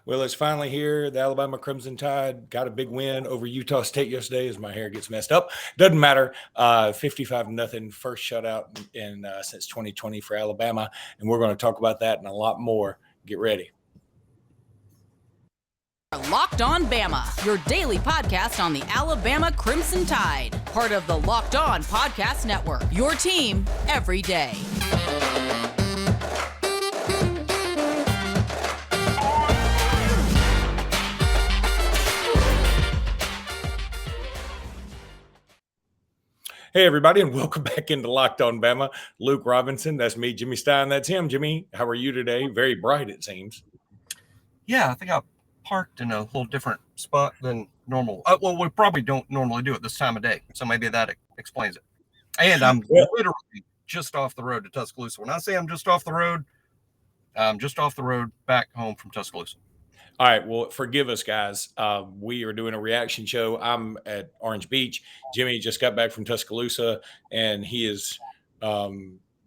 Well, it's finally here. The Alabama Crimson Tide got a big win over Utah State yesterday as my hair gets messed up. Doesn't matter. 55-0, first shutout in since 2020 for Alabama. And we're going to talk about that and a lot more. Get ready. Locked On Bama, your daily podcast on the Alabama Crimson Tide. Part of the Locked On Podcast Network, your team every day. Hey, everybody, and welcome back into Locked On Bama. Luke Robinson, that's me. Jimmy Stein, that's him. Jimmy, how are you today? Very bright, it seems. Yeah, I think I parked in a little different spot than normal. Well, we probably don't normally do it this time of day, so maybe that explains it. And I'm literally just off the road to Tuscaloosa. When I say I'm just off the road back home from Tuscaloosa. All right, well, forgive us, guys. We are doing a reaction show. I'm at Orange Beach. Jimmy just got back from Tuscaloosa, and he is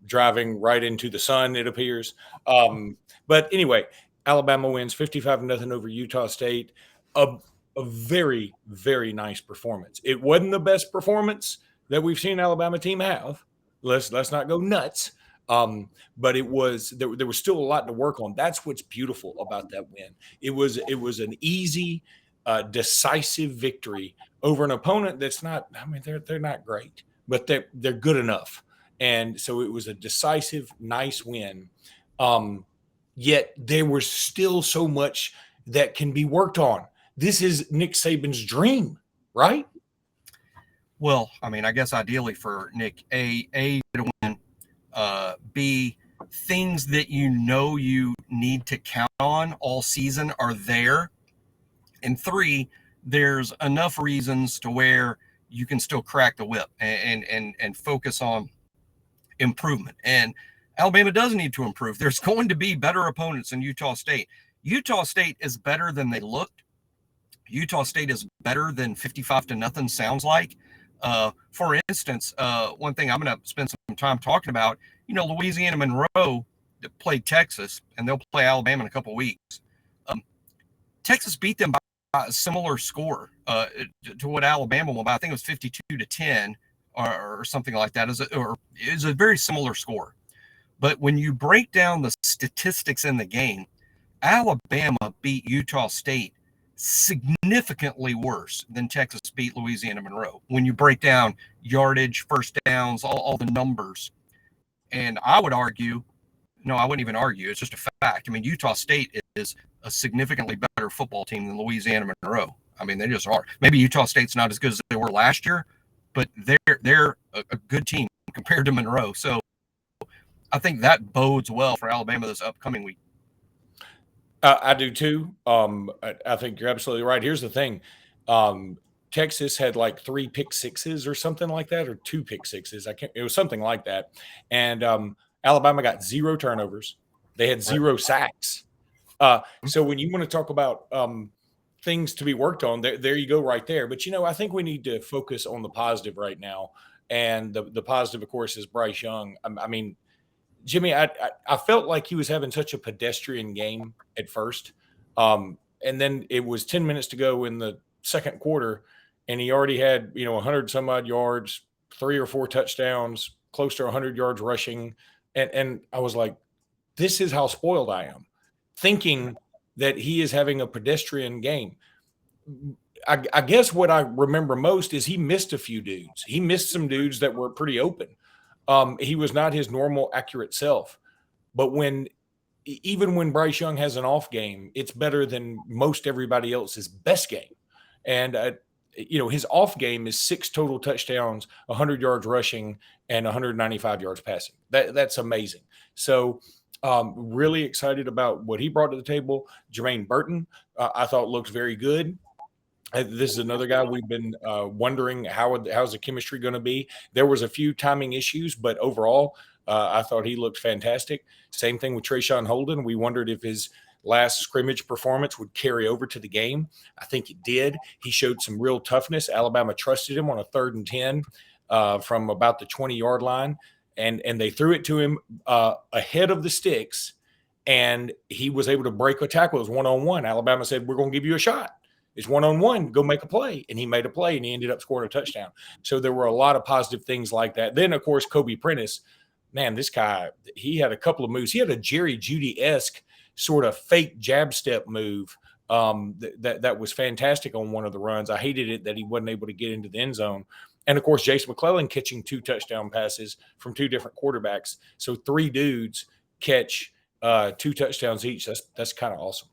driving right into the sun, it appears. But anyway, Alabama wins 55-0 over Utah State. A very, very nice performance. It wasn't the best performance that we've seen an Alabama team have. Let's not go nuts. But it was there was still a lot to work on. That's what's beautiful about that win. It was an easy, decisive victory over an opponent that's not. I mean, they're not great, but they're good enough. And so it was a decisive, nice win. Yet there was still so much that can be worked on. This is Nick Saban's dream, right? Well, I mean, I guess ideally for Nick, A to win. B, things that you need to count on all season are there. And 3, there's enough reasons to where you can still crack the whip and focus on improvement. And Alabama does need to improve. There's going to be better opponents than Utah State. Utah State is better than they looked. Utah State is better than 55-0 sounds like. For instance, one thing I'm going to spend some time talking about, Louisiana Monroe played Texas, and they'll play Alabama in a couple of weeks. Texas beat them by a similar score to what Alabama won by. I think it was 52-10 or something like that. It was a very similar score. But when you break down the statistics in the game, Alabama beat Utah State significantly worse than Texas beat Louisiana Monroe. When you break down yardage, first downs, all the numbers. And I would argue, no, I wouldn't even argue. It's just a fact. I mean, Utah State is a significantly better football team than Louisiana Monroe. I mean, they just are. Maybe Utah State's not as good as they were last year, but they're a good team compared to Monroe. So I think that bodes well for Alabama this upcoming week. I do too. I think you're absolutely right. Here's the thing. Texas had like 3 pick sixes or something like that, or 2 pick sixes. It was something like that. And Alabama got 0 turnovers. They had 0 sacks. So when you want to talk about things to be worked on, there you go right there. But, I think we need to focus on the positive right now. And the positive, of course, is Bryce Young. I mean, Jimmy, I felt like he was having such a pedestrian game at first. And then it was 10 minutes to go in the second quarter, and he already had, 100 some odd yards, 3 or 4 touchdowns, close to 100 yards rushing. And I was like, this is how spoiled I am, thinking that he is having a pedestrian game. I guess what I remember most is he missed a few dudes. He missed some dudes that were pretty open. He was not his normal accurate self. But even when Bryce Young has an off game, it's better than most everybody else's best game. And, his off game is 6 total touchdowns, 100 yards rushing, and 195 yards passing. That's amazing. So really excited about what he brought to the table. Jermaine Burton, I thought looked very good. This is another guy we've been wondering how's the chemistry going to be. There was a few timing issues, but overall, I thought he looked fantastic. Same thing with Trayshawn Holden. We wondered if his last scrimmage performance would carry over to the game. I think it did. He showed some real toughness. Alabama trusted him on a 3rd and 10 from about the 20-yard line, and they threw it to him ahead of the sticks. and he was able to break a tackle. It was one-on-one. Alabama said, "We're going to give you a shot. It's one-on-one. Go make a play." And he made a play, and he ended up scoring a touchdown. So there were a lot of positive things like that. Then, of course, Kobe Prentice, man, this guy, he had a couple of moves. He had a Jerry Jeudy-esque sort of fake jab step move that was fantastic on one of the runs. I hated it that he wasn't able to get into the end zone. And, of course, Jason McClellan catching 2 touchdown passes from 2 different quarterbacks. So 3 dudes catch 2 touchdowns each. That's kind of awesome.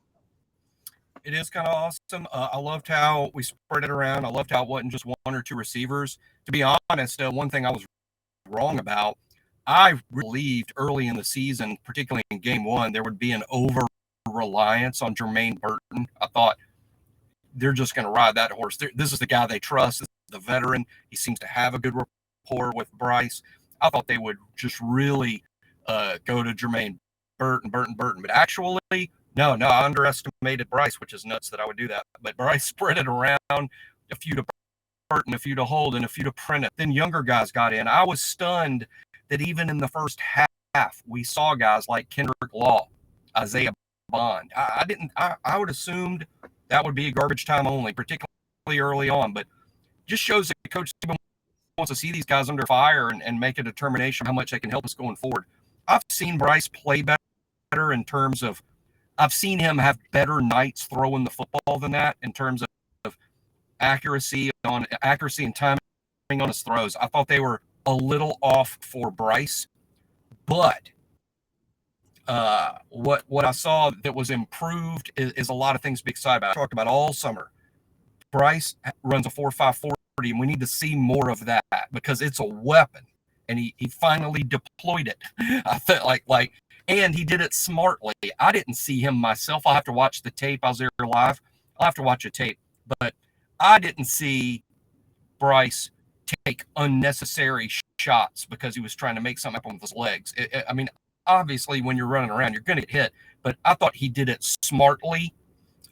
It is kind of awesome. I loved how we spread it around. I loved how it wasn't just 1 or 2 receivers. To be honest, one thing I was wrong about, I believed early in the season, particularly in game 1, there would be an over-reliance on Jermaine Burton. I thought they're just going to ride that horse. This is the guy they trust, the veteran. He seems to have a good rapport with Bryce. I thought they would just really go to Jermaine Burton. But actually, no, I underestimated Bryce, which is nuts that I would do that. But Bryce spread it around, a few to Burton, a few to Holden, a few to Prentice. Then younger guys got in. I was stunned that even in the first half, we saw guys like Kendrick Law, Isaiah Bond. I would assumed that would be a garbage time only, particularly early on. But just shows that Coach Saban wants to see these guys under fire and make a determination how much they can help us going forward. I've seen Bryce play better in terms of I've seen him have better nights throwing the football than that in terms of accuracy and timing on his throws. I thought they were a little off for Bryce, but what I saw that was improved is a lot of things to be excited about. I talked about all summer. Bryce runs a 4.5 40, and we need to see more of that because it's a weapon, and he finally deployed it. I felt like. And he did it smartly. I didn't see him myself. I'll have to watch the tape. I was there live. I'll have to watch a tape. But I didn't see Bryce take unnecessary shots because he was trying to make something happen with his legs. I mean, obviously, when you're running around, you're going to get hit. But I thought he did it smartly.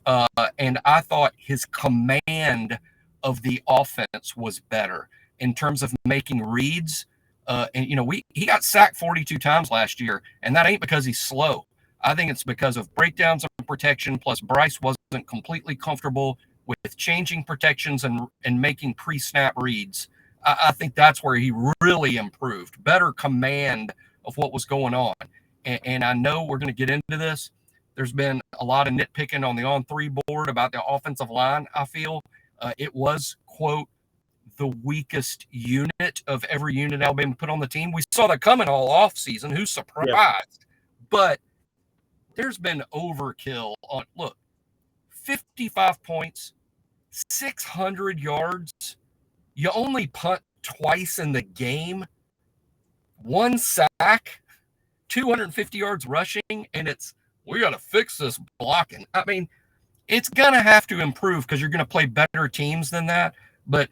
And I thought his command of the offense was better in terms of making reads. And he got sacked 42 times last year, and that ain't because he's slow. I think it's because of breakdowns and protection. Plus, Bryce wasn't completely comfortable with changing protections and making pre-snap reads. I think that's where he really improved. Better command of what was going on. And I know we're going to get into this. There's been a lot of nitpicking on the on-3 board about the offensive line. I feel it was, quote, the weakest unit of every unit Alabama put on the team. We saw that coming all off season. Who's surprised? Yeah. But there's been overkill on, look, 55 points, 600 yards. You only punt twice in the game, 1 sack, 250 yards rushing, and we got to fix this blocking. I mean, it's going to have to improve because you're going to play better teams than that. But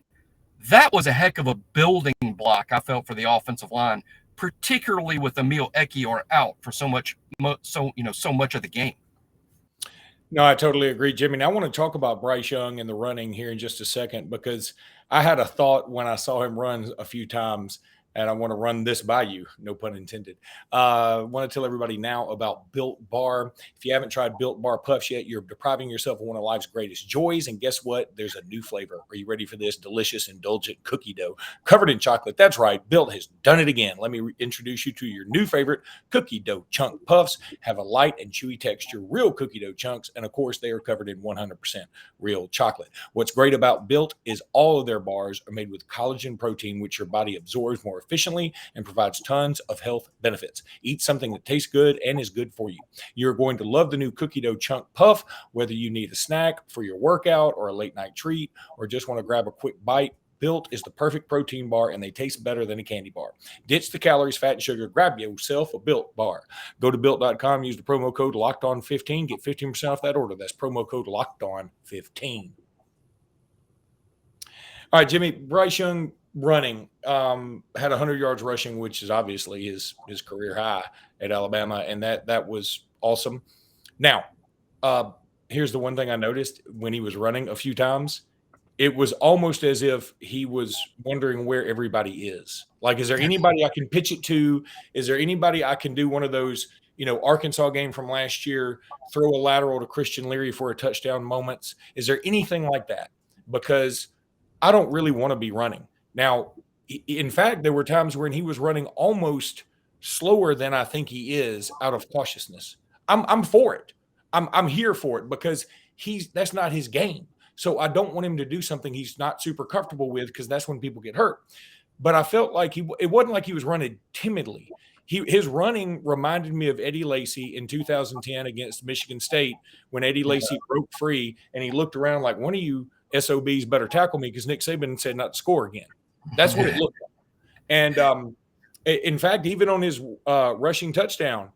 that was a heck of a building block, I felt, for the offensive line, particularly with Emil Ekiyor out for so much of the game. No, I totally agree, Jimmy. Now, I want to talk about Bryce Young and the running here in just a second because I had a thought when I saw him run a few times, and I want to run this by you, no pun intended. I want to tell everybody now about Built Bar. If you haven't tried Built Bar Puffs yet, you're depriving yourself of one of life's greatest joys. And guess what? There's a new flavor. Are you ready for this? Delicious, indulgent cookie dough covered in chocolate. That's right. Built has done it again. Let me introduce you to your new favorite cookie dough chunk puffs. Have a light and chewy texture, real cookie dough chunks. And of course, they are covered in 100% real chocolate. What's great about Built is all of their bars are made with collagen protein, which your body absorbs more efficiently and provides tons of health benefits. Eat something that tastes good and is good for you. You're going to love the new cookie dough chunk puff, whether you need a snack for your workout or a late night treat, or just want to grab a quick bite. Built is the perfect protein bar, and they taste better than a candy bar. Ditch the calories, fat, and sugar. Grab yourself a Built bar. Go to Built.com, use the promo code LOCKEDON15, get 15% off that order. That's promo code LOCKEDON15. All right, Jimmy, Bryce Young running had 100 yards rushing, which is obviously his career high at Alabama, and that was awesome. Now, here's the one thing I noticed when he was running a few times. It was almost as if he was wondering where everybody is. Like, is there anybody I can pitch it to? Is there anybody I can do one of those Arkansas game from last year, throw a lateral to Christian Leary for a touchdown moments? Is there anything like that? Because I don't really want to be running. Now, in fact, there were times when he was running almost slower than I think he is out of cautiousness. I'm for it. I'm here for it because that's not his game. So I don't want him to do something he's not super comfortable with because that's when people get hurt. But I felt like it wasn't like he was running timidly. His running reminded me of Eddie Lacy in 2010 against Michigan State when Eddie Lacy broke free and he looked around like, one of you SOBs better tackle me because Nick Saban said not to score again. That's what it looked like. And in fact, even on his rushing touchdown,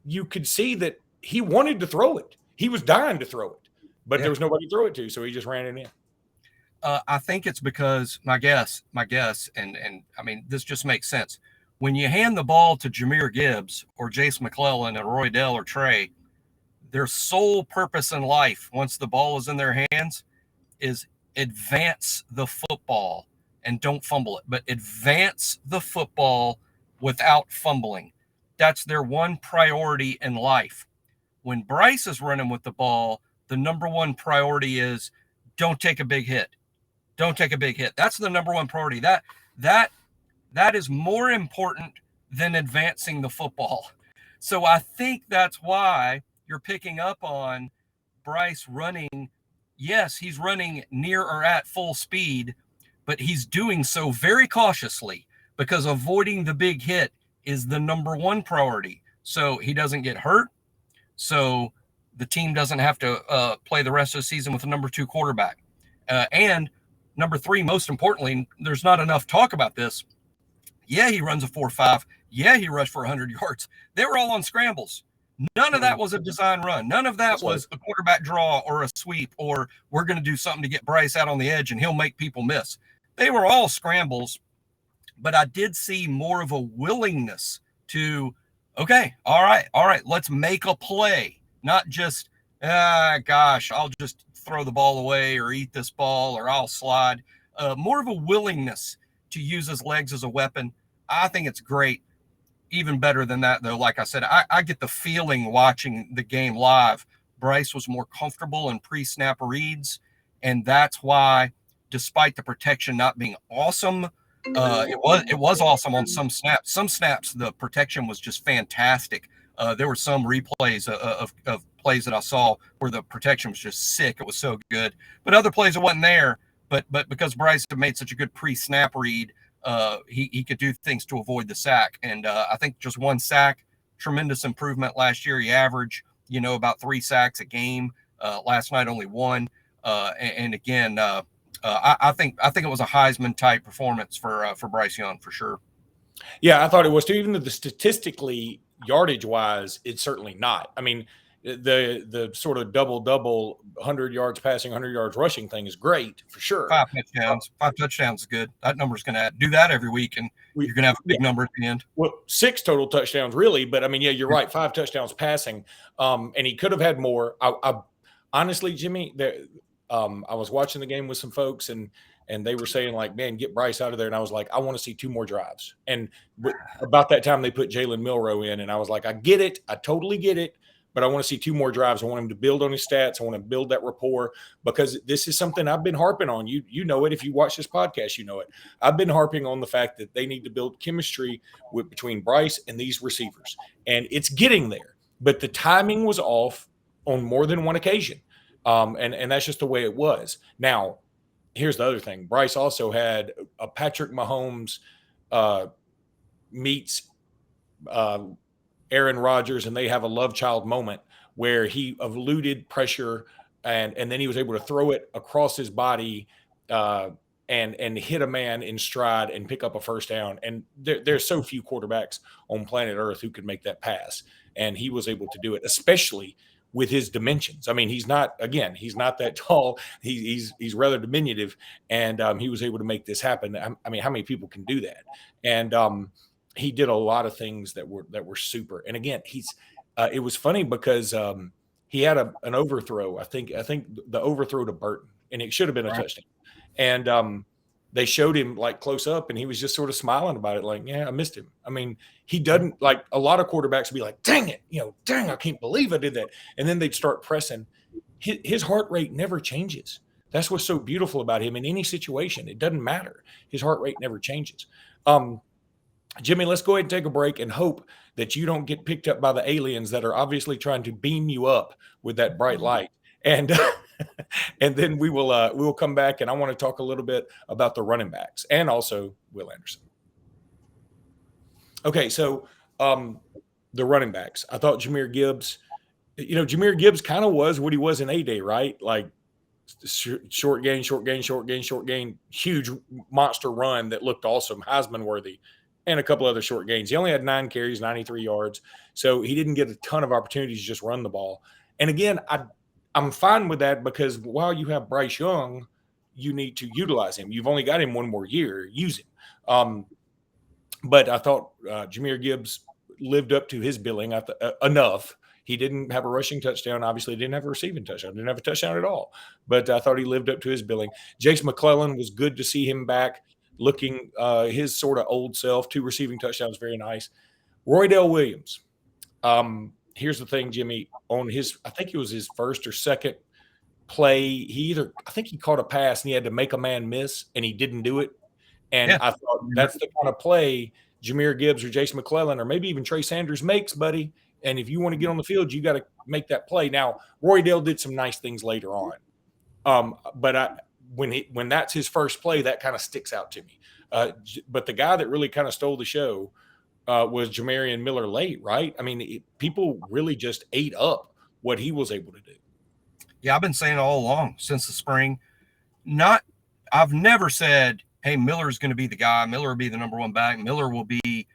you could see that he wanted to throw it. He was dying to throw it, but there was nobody to throw it to, so he just ran it in. I think it's because my guess, and I mean, this just makes sense. When you hand the ball to Jahmyr Gibbs or Jace McClellan or Roy Dell or Trey, their sole purpose in life, once the ball is in their hands, is advance the football and don't fumble it, but advance the football without fumbling. That's their one priority in life. When Bryce is running with the ball, the number one priority is don't take a big hit. Don't take a big hit. That's the number one priority. That is more important than advancing the football. So I think that's why you're picking up on Bryce running. Yes, he's running near or at full speed, but he's doing so very cautiously because avoiding the big hit is the number one priority. So he doesn't get hurt. So the team doesn't have to play the rest of the season with a number 2 quarterback. And number 3, most importantly, there's not enough talk about this. Yeah, he runs a 4.5. Yeah, he rushed for 100 yards. They were all on scrambles. None of that was a design run. None of that was a quarterback draw or a sweep or we're going to do something to get Bryce out on the edge and he'll make people miss. They were all scrambles, but I did see more of a willingness to, okay, all right, let's make a play. Not just, gosh, I'll just throw the ball away or eat this ball or I'll slide. More of a willingness to use his legs as a weapon. I think it's great. Even better than that, though, like I said, I get the feeling watching the game live, Bryce was more comfortable in pre-snap reads, and that's why, despite the protection not being awesome, it was awesome on some snaps. Some snaps, the protection was just fantastic. There were some replays of plays that I saw where the protection was just sick. It was so good. But other plays, it wasn't there. But because Bryce had made such a good pre-snap read, he could do things to avoid the sack. And I think just 1 sack, tremendous improvement last year. He averaged, about 3 sacks a game. Last night, only 1. And again, I think it was a Heisman type performance for Bryce Young for sure. Yeah, I thought it was too. Even though the statistically yardage wise, it's certainly not. I mean, the sort of double 100 yards passing, 100 yards rushing thing is great for sure. 5 touchdowns is good. That number's going to do that every week, and you're going to have a big number at the end. Well, 6 total touchdowns really, but I mean, yeah, you're right. 5 touchdowns passing, and he could have had more. I honestly, Jimmy, I was watching the game with some folks, and they were saying like, man, get Bryce out of there. And I was like, I want to see 2 more drives. And about that time they put Jalen Milroe in, and I was like, I get it. I totally get it. But I want to see 2 more drives. I want him to build on his stats. I want to build that rapport because this is something I've been harping on. You know it. If you watch this podcast, you know it. I've been harping on the fact that they need to build chemistry between Bryce and these receivers. And it's getting there. But the timing was off on more than one occasion. And that's just the way it was. Now, here's the other thing. Bryce also had a Patrick Mahomes meets Aaron Rodgers, and they have a love child moment where he eluded pressure and then he was able to throw it across his body and hit a man in stride and pick up a first down. And there's so few quarterbacks on planet Earth who could make that pass. And he was able to do it, especially with his dimensions. I mean, he's not that tall. He's rather diminutive, and he was able to make this happen. I mean, how many people can do that? And he did a lot of things that were super. And again, it was funny because he had an overthrow. I think the overthrow to Burton, and it should have been a touchdown. And they showed him like close up, and he was just sort of smiling about it, like, yeah, I missed him. I mean, he doesn't, like a lot of quarterbacks would be like, dang it, dang, I can't believe I did that. And then they'd start pressing. His heart rate never changes. That's what's so beautiful about him in any situation. It doesn't matter. His heart rate never changes. Jimmy, let's go ahead and take a break and hope that you don't get picked up by the aliens that are obviously trying to beam you up with that bright light. And and then we will come back, and I want to talk a little bit about the running backs and also Will Anderson. Okay, so the running backs. I thought Jahmyr Gibbs, Jahmyr Gibbs kind of was what he was in A-Day, right? Like short gain, huge monster run that looked awesome, Heisman worthy, and a couple other short gains. He only had 9 carries, 93 yards, so he didn't get a ton of opportunities to just run the ball. And again, I'm fine with that because while you have Bryce Young, you need to utilize him. You've only got him one more year. Use him. But I thought Jahmyr Gibbs lived up to his billing enough. He didn't have a rushing touchdown. Obviously, didn't have a receiving touchdown. Didn't have a touchdown at all. But I thought he lived up to his billing. Jace McClellan was good to see him back, looking his sort of old self. 2 receiving touchdowns, very nice. Roydell Williams. Here's the thing, Jimmy. On I think it was his first or second play, I think he caught a pass and he had to make a man miss, and he didn't do it. And I thought that's the kind of play Jahmyr Gibbs or Jason McClellan or maybe even Trey Sanders makes, buddy. And if you want to get on the field, you got to make that play. Now, Roydell did some nice things later on. But when that's his first play, that kind of sticks out to me. But the guy that really kind of stole the show was Jamarian Miller late, right? I mean, people really just ate up what he was able to do. Yeah, I've been saying all along since the spring. I've never said, hey, Miller's going to be the guy. Miller will be the number 1 back. Miller will be,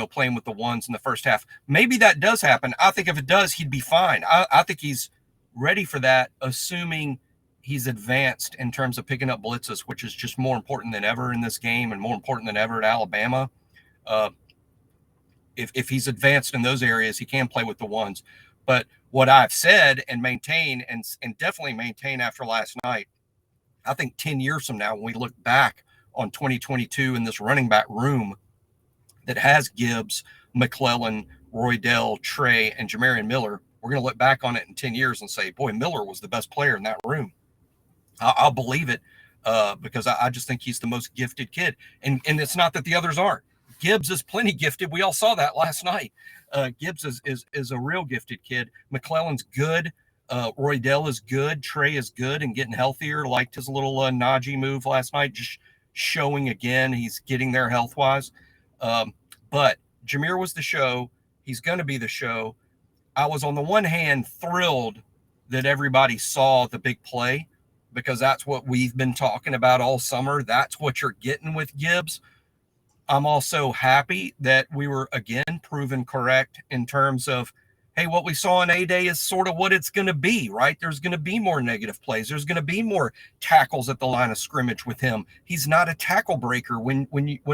playing with the ones in the first half. Maybe that does happen. I think if it does, he'd be fine. I think he's ready for that, assuming he's advanced in terms of picking up blitzes, which is just more important than ever in this game and more important than ever at Alabama. If he's advanced in those areas, he can play with the ones. But what I've said and maintain and definitely maintain after last night, I think 10 years from now, when we look back on 2022 in this running back room that has Gibbs, McClellan, Roydell, Trey, and Jamarian Miller, we're going to look back on it in 10 years and say, boy, Miller was the best player in that room. I'll believe it because I just think he's the most gifted kid. And it's not that the others aren't. Gibbs is plenty gifted. We all saw that last night. Gibbs is a real gifted kid. McClellan's good. Roydell is good. Trey is good and getting healthier. Liked his little Najee move last night, just showing again he's getting there health-wise. But Jahmyr was the show. He's going to be the show. I was on the one hand thrilled that everybody saw the big play because that's what we've been talking about all summer. That's what you're getting with Gibbs. I'm also happy that we were, again, proven correct in terms of, hey, what we saw in A-Day is sort of what it's going to be, right? There's going to be more negative plays. There's going to be more tackles at the line of scrimmage with him. He's not a tackle breaker. When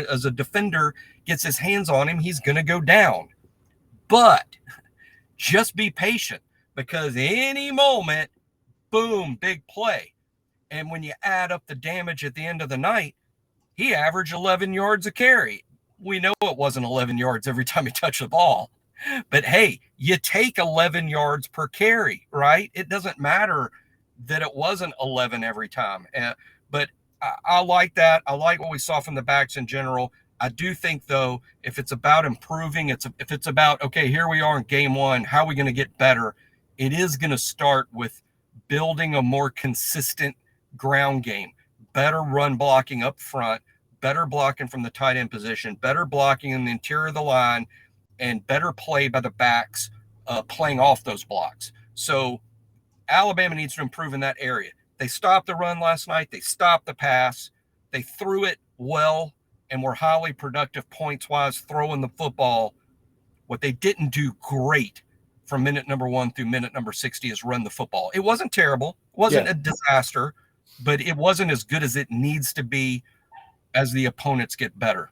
as a defender gets his hands on him, he's going to go down. But just be patient because any moment, boom, big play. And when you add up the damage at the end of the night, he averaged 11 yards a carry. We know it wasn't 11 yards every time he touched the ball. But, hey, you take 11 yards per carry, right? It doesn't matter that it wasn't 11 every time. But I like that. I like what we saw from the backs in general. I do think, though, if it's about improving, if it's about, okay, here we are in game 1, how are we going to get better? It is going to start with building a more consistent ground game, better run blocking up front, better blocking from the tight end position, better blocking in the interior of the line, and better play by the backs playing off those blocks. So Alabama needs to improve in that area. They stopped the run last night. They stopped the pass. They threw it well and were highly productive points-wise throwing the football. What they didn't do great from minute number 1 through minute number 60 is run the football. It wasn't terrible. It wasn't a disaster, but it wasn't as good as it needs to be as the opponents get better.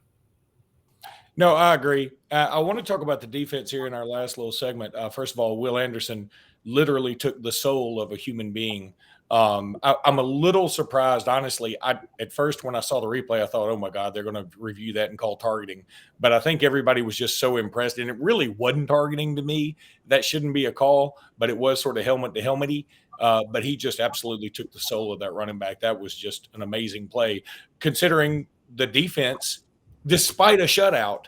No, I agree. I want to talk about the defense here in our last little segment. First of all, Will Anderson, literally took the soul of a human being. I'm a little surprised, honestly. At first, when I saw the replay, I thought, "Oh my God, they're going to review that and call targeting." But I think everybody was just so impressed, and it really wasn't targeting to me. That shouldn't be a call, but it was sort of helmet to helmety. But he just absolutely took the soul of that running back. That was just an amazing play, considering the defense, despite a shutout,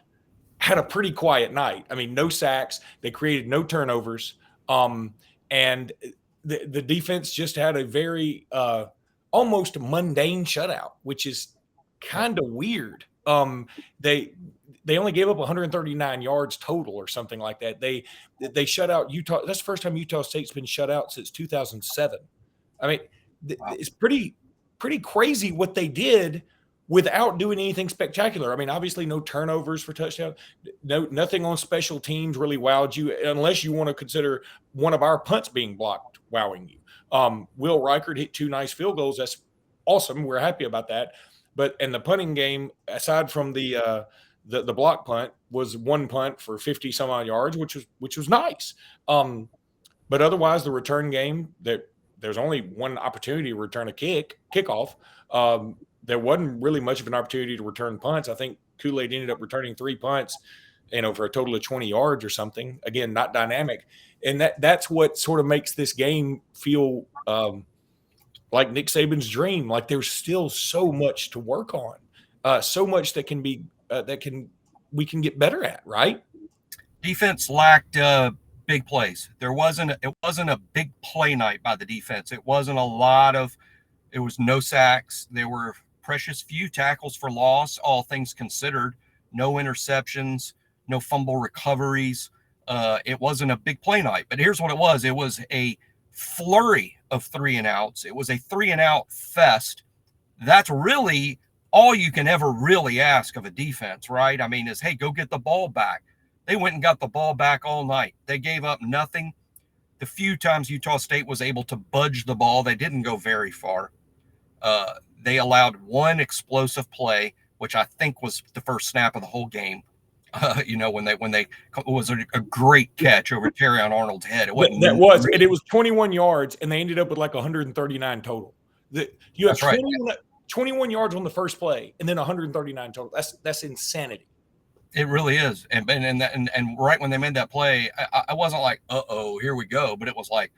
had a pretty quiet night. I mean, no sacks. They created no turnovers. And the defense just had a very almost mundane shutout, which is kind of weird. They only gave up 139 yards total or something like that. They shut out Utah. That's the first time Utah State's been shut out since 2007. I mean, it's pretty crazy what they did without doing anything spectacular. I mean, obviously no turnovers for touchdown, nothing on special teams really wowed you, unless you want to consider one of our punts being blocked wowing you. Will Reichert hit 2 nice field goals. That's awesome. We're happy about that. But in the punting game, aside from the block punt, was 1 punt for 50 some odd yards, which was nice. But otherwise, the return game, there's only one opportunity to return a kickoff. There wasn't really much of an opportunity to return punts. I think Kool-Aid ended up returning 3 punts, for a total of 20 yards or something. Again, not dynamic. And that's what sort of makes this game feel like Nick Saban's dream. Like there's still so much to work on, so much that we can get better at, right? Defense lacked big plays. It wasn't a big play night by the defense. It was no sacks. There were precious few tackles for loss, all things considered. No interceptions, no fumble recoveries. It wasn't a big play night. But here's what it was. It was a flurry of 3 and outs. It was a 3 and out fest. That's really all you can ever really ask of a defense, right? I mean, is, hey, go get the ball back. They went and got the ball back all night. They gave up nothing. The few times Utah State was able to budge the ball, they didn't go very far. They allowed 1 explosive play, which I think was the first snap of the whole game. When it was a great catch over Terrion Arnold's head. It was 21 yards, and they ended up with like 139 total. You have 21 yards on the first play, and then 139 total. That's insanity. It really is. And right when they made that play, I wasn't like, uh-oh, here we go. But it was like,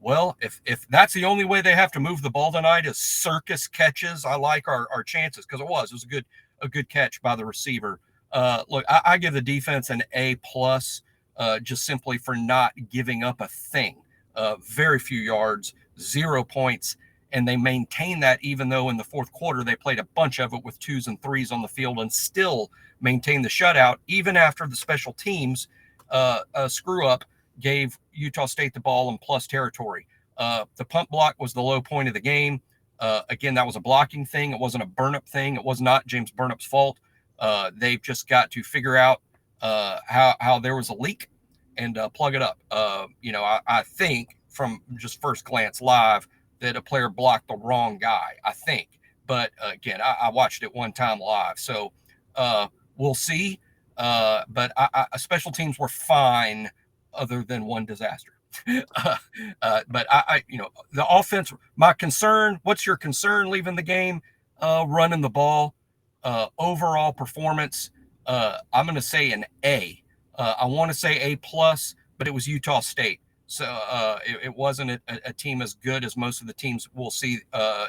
well, if that's the only way they have to move the ball tonight is circus catches, I like our chances, because it was a good catch by the receiver. Look, I give the defense an A+, just simply for not giving up a thing. Very few yards, 0 points, and they maintained that even though in the fourth quarter they played a bunch of it with 2s and 3s on the field and still maintained the shutout, even after the special teams screw up gave Utah State the ball in plus territory. The punt block was the low point of the game. Again, that was a blocking thing. It wasn't a Burnup thing. It was not James Burnup's fault. They've just to figure out how there was a leak and plug it up. I think from just first glance live that a player blocked the wrong guy, I think. But again, I watched it one time live. So we'll see. But special teams were fine other than one disaster. But the offense, my concern, what's your concern leaving the game? Running the ball. Overall performance, I'm going to say an A. I want to say A+, but it was Utah State. So it wasn't a team as good as most of the teams we'll see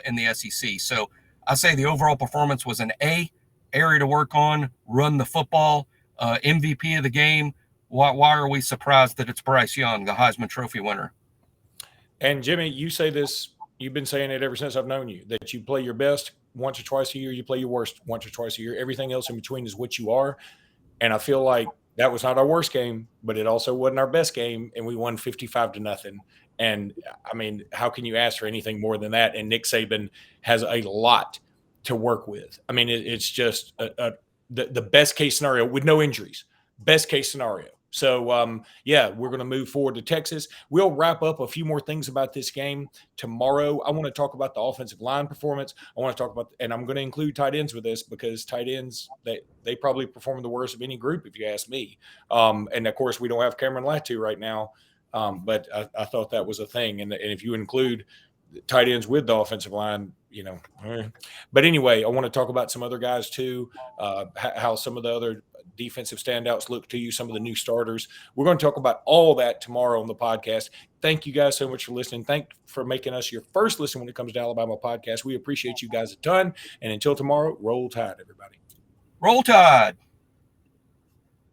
in the SEC. So I say the overall performance was an A. Area to work on, run the football. MVP of the game. Why are we surprised that it's Bryce Young, the Heisman Trophy winner? And Jimmy, you say this, you've been saying it ever since I've known you, that you play your best once or twice a year, you play your worst once or twice a year. Everything else in between is what you are. And I feel like that was not our worst game, but it also wasn't our best game, and we won 55-0. And I mean, how can you ask for anything more than that? And Nick Saban has a lot to work with. I mean, it's just the best case scenario with no injuries, best case scenario. So, we're going to move forward to Texas. We'll wrap up a few more things about this game tomorrow. I want to talk about the offensive line performance. I want to talk about, and I'm going to include tight ends with this, because tight ends, they probably perform the worst of any group, if you ask me. And, of course, we don't have Cameron Latu right now. But I thought that was a thing. And if you include tight ends with the offensive line, But anyway, I want to talk about some other guys too, how some of the other defensive standouts look to you, some of the new starters. We're going to talk about all that tomorrow on the podcast. Thank you guys so much for listening. Thank for making us your first listen when it comes to Alabama podcast. We appreciate you guys a ton. And until tomorrow, roll tide, everybody. Roll Tide.